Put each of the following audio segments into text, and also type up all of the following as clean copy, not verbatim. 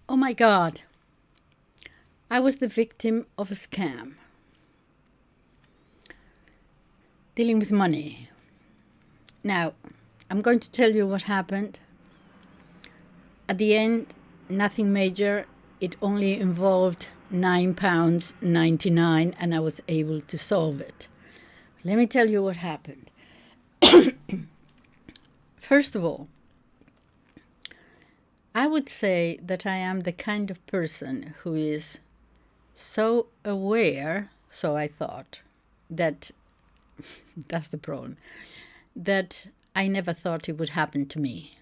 Oh my God, I was the victim of a scam. Dealing with money. Now, I'm going to tell you what happened. At the end, nothing major. It only involved £9.99 and I was able to solve it. Let me tell you what happened. First of all, I would say that I am the kind of person who is so aware, so I thought, that that's the problem, that I never thought it would happen to me.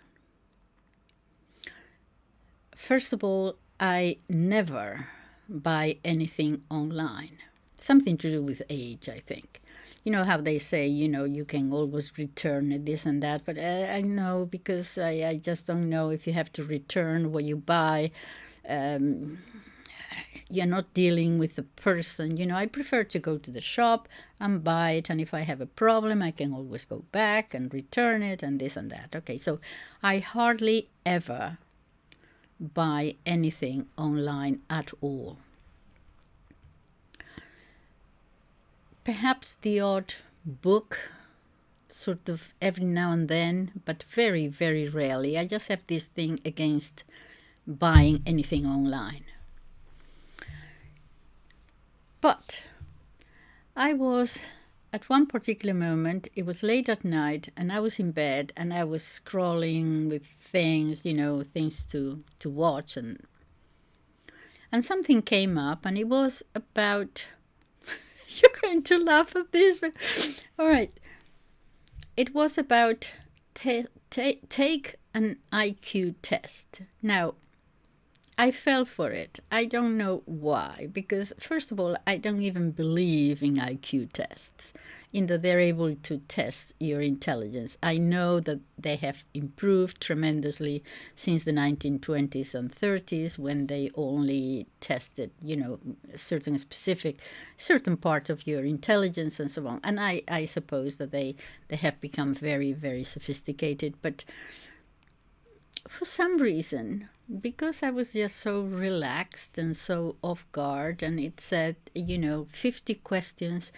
First of all, I never buy anything online. Something to do with age, I think. You know how they say, you can always return it, this and that. But I know, because I just don't know if you have to return what you buy. You're not dealing with the person. I prefer to go to the shop and buy it. And if I have a problem, I can always go back and return it and this and that. Okay, so I hardly ever buy anything online at all. Perhaps the odd book, sort of every now and then, but very, very rarely. I just have this thing against buying anything online. But I was, at one particular moment, it was late at night, and I was in bed, and I was scrolling with things, things to watch, and something came up, and it was about... You're going to laugh at this, but all right. It was about take an IQ test. Now, I fell for it. I don't know why, because first of all, I don't even believe in IQ tests, in that they're able to test your intelligence. I know that they have improved tremendously since the 1920s and 30s, when they only tested, certain part of your intelligence and so on. And I suppose that they have become very, very sophisticated. But for some reason, because I was just so relaxed and so off guard, and it said, 50 questions,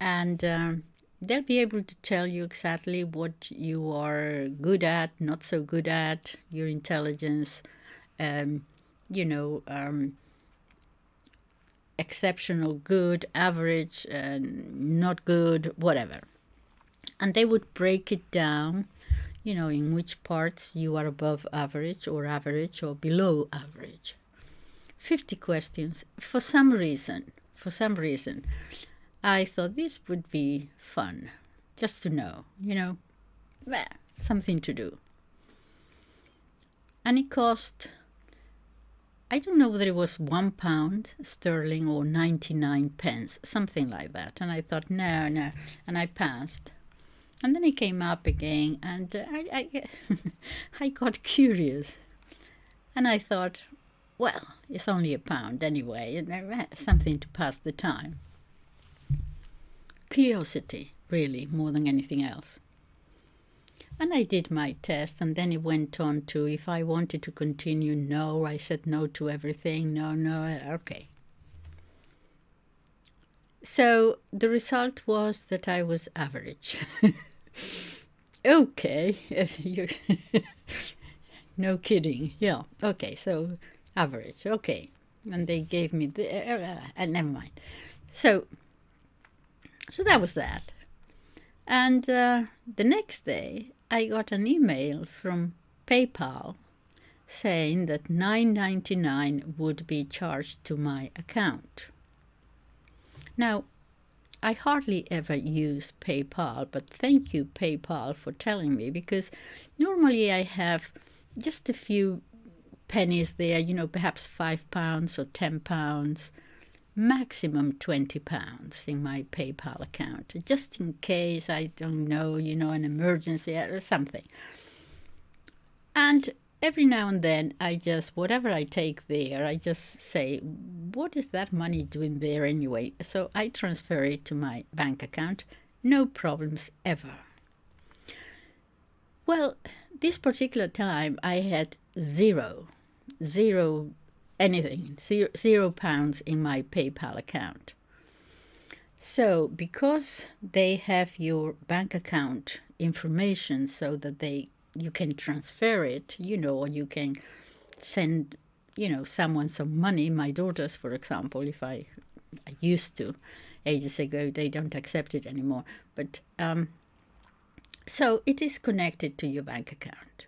and they'll be able to tell you exactly what you are good at, not so good at, your intelligence, exceptional, good, average, not good, whatever. And they would break it down, in which parts you are above average or below average. 50 questions. For some reason, I thought this would be fun, just to know, something to do. And it cost, I don't know whether it was £1 or 99 pence, something like that. And I thought, no, and I passed. And then it came up again, and I got curious. And I thought, well, it's only £1 anyway, something to pass the time. Curiosity, really, more than anything else. And I did my test, and then it went on to, if I wanted to continue, no. I said no to everything, no, okay. So the result was that I was average. Okay, no kidding. Yeah, okay, so average, okay. And they gave me the never mind. So that was that. And the next day I got an email from PayPal saying that $9.99 would be charged to my account. Now, I hardly ever use PayPal, but thank you, PayPal, for telling me, because normally I have just a few pennies there, perhaps £5 or £10, maximum £20 in my PayPal account, just in case, I don't know, an emergency or something. And every now and then, whatever I take there, I just say, what is that money doing there anyway? So I transfer it to my bank account. No problems ever. Well, this particular time, I had zero zero anything, zero pounds in my PayPal account. So because they have your bank account information so that you can transfer it, or you can send, someone some money. My daughters, for example, if I used to, ages ago, they don't accept it anymore. But so it is connected to your bank account.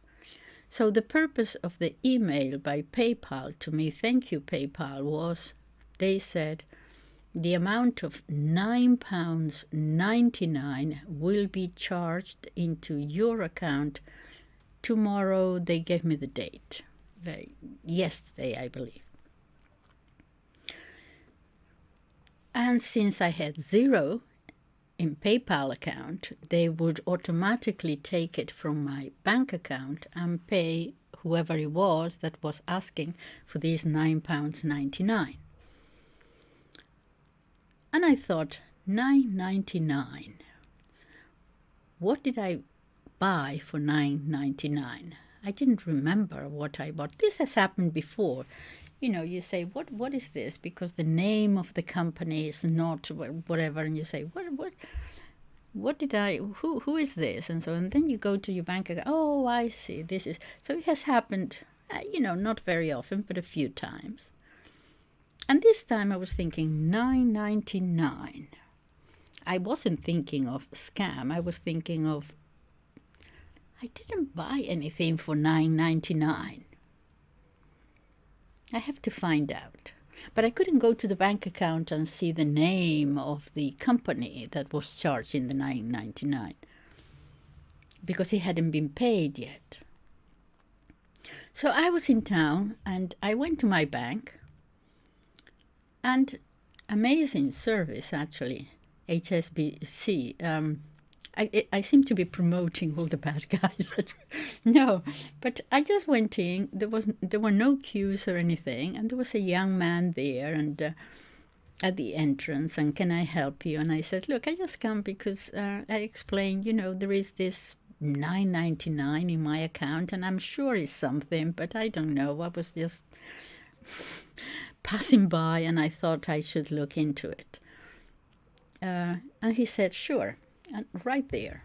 So the purpose of the email by PayPal to me, thank you PayPal, was they said the amount of £9.99 will be charged into your account tomorrow. They gave me the date. Yesterday, I believe. And since I had zero in PayPal account, they would automatically take it from my bank account and pay whoever it was that was asking for these £9.99. And I thought, $9.99. What did I buy for $9.99? I didn't remember what I bought. This has happened before. You say, what is this? Because the name of the company is not whatever, and you say, what did I, who is this? And so, and then you go to your bank account, oh, I see, this is, so it has happened, not very often, but a few times. And this time I was thinking $9.99. I wasn't thinking of scam. I was thinking of, I didn't buy anything for $9.99. I have to find out. But I couldn't go to the bank account and see the name of the company that was charging the $9.99 because it hadn't been paid yet. So I was in town and I went to my bank, and amazing service actually, HSBC. I seem to be promoting all the bad guys. No, but I just went in. There were no queues or anything, and there was a young man there and at the entrance. And can I help you? And I said, look, I just come because I explained, there is this $9.99 in my account, and I'm sure it's something, but I don't know. I was just passing by, and I thought I should look into it. And he said, sure. And right there,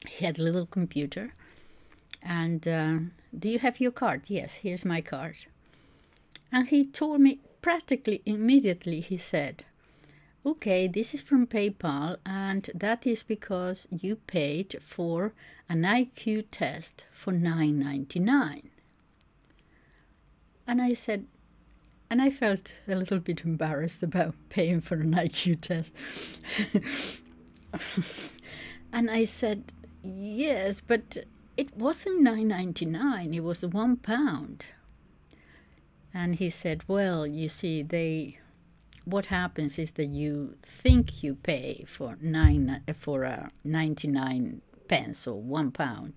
he had a little computer. And do you have your card? Yes, here's my card. And he told me practically immediately, he said, okay, this is from PayPal, and that is because you paid for an IQ test for $9.99. And I said, and I felt a little bit embarrassed about paying for an IQ test. And I said, yes, but it wasn't $9.99, it was £1. And he said, well, you see, what happens is that you think you pay for 99 pence or £1,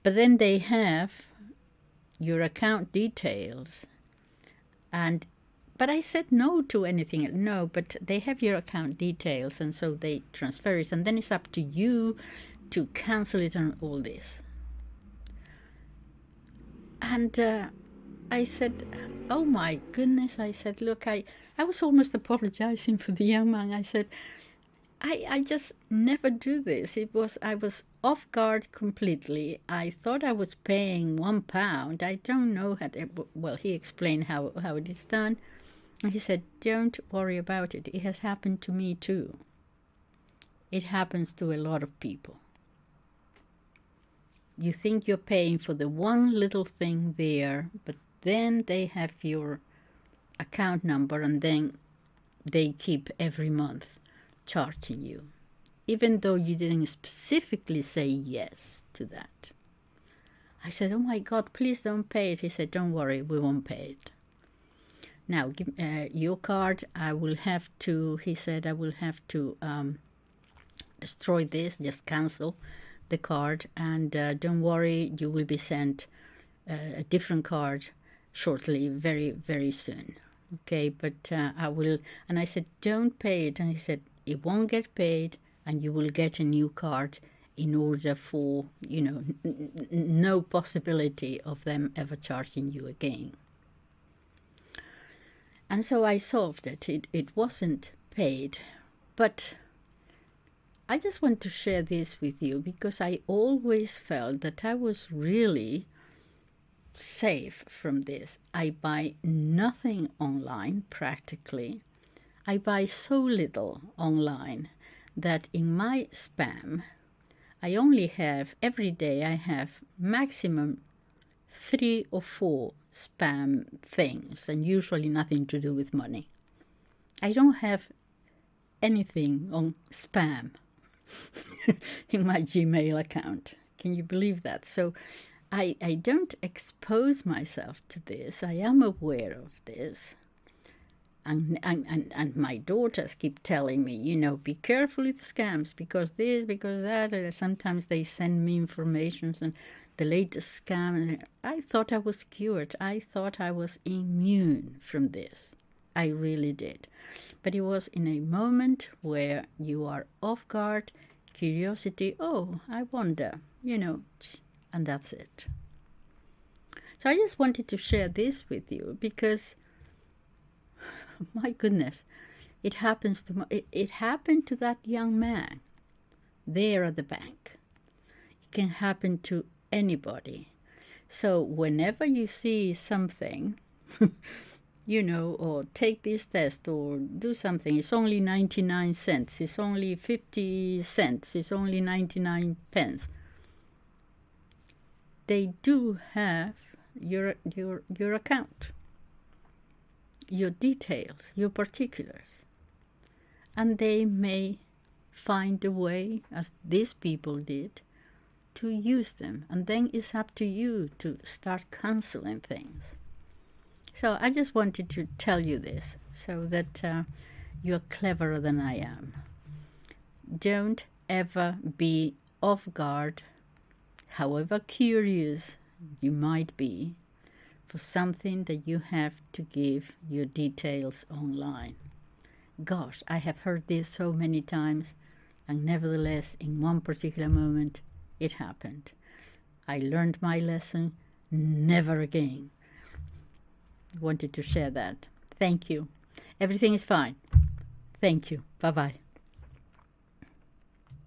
but then they have your account details. But I said no to anything. No, but they have your account details, and so they transfer it, and then it's up to you to cancel it and all this. And I said, oh my goodness. I said, look, I was almost apologizing for the young man. I said, I just never do this. I was off guard completely. I thought I was paying £1. I don't know well, he explained how it is done. And he said, don't worry about it. It has happened to me too. It happens to a lot of people. You think you're paying for the one little thing there, but then they have your account number, and then they keep every month charging you, even though you didn't specifically say yes to that. I said, oh my God, please don't pay it. He said, don't worry, we won't pay it. Now, give your card. He said, I will have to destroy this, just cancel the card, and don't worry, you will be sent a different card shortly, very, very soon. Okay, but I will. And I said, don't pay it. And he said, it won't get paid, and you will get a new card in order for, no possibility of them ever charging you again. And so I solved it. It wasn't paid, but I just want to share this with you because I always felt that I was really safe from this. I buy nothing online practically. I buy so little online that in my spam, I only have, every day I have maximum 3 or 4 spam things, and usually nothing to do with money. I don't have anything on spam in my Gmail account. Can you believe that? So I don't expose myself to this. I am aware of this. And my daughters keep telling me, be careful with scams, because this, because that. Sometimes they send me information and the latest scam. And I thought I was cured. I thought I was immune from this. I really did. But it was in a moment where you are off guard, curiosity, oh, I wonder, and that's it. So I just wanted to share this with you because, my goodness, it happened to that young man there at the bank. It can happen to anybody. So whenever you see something, or take this test or do something, it's only 99 cents, it's only 50 cents, it's only 99 pence. They do have your account, your details, your particulars, and they may find a way, as these people did, to use them, and then it's up to you to start canceling things. So I just wanted to tell you this so that you're cleverer than I am. Don't ever be off guard, however curious you might be, for something that you have to give your details online. Gosh, I have heard this so many times, and nevertheless, in one particular moment, it happened. I learned my lesson. Never again. Wanted to share that. Thank you. Everything is fine. Thank you. Bye-bye.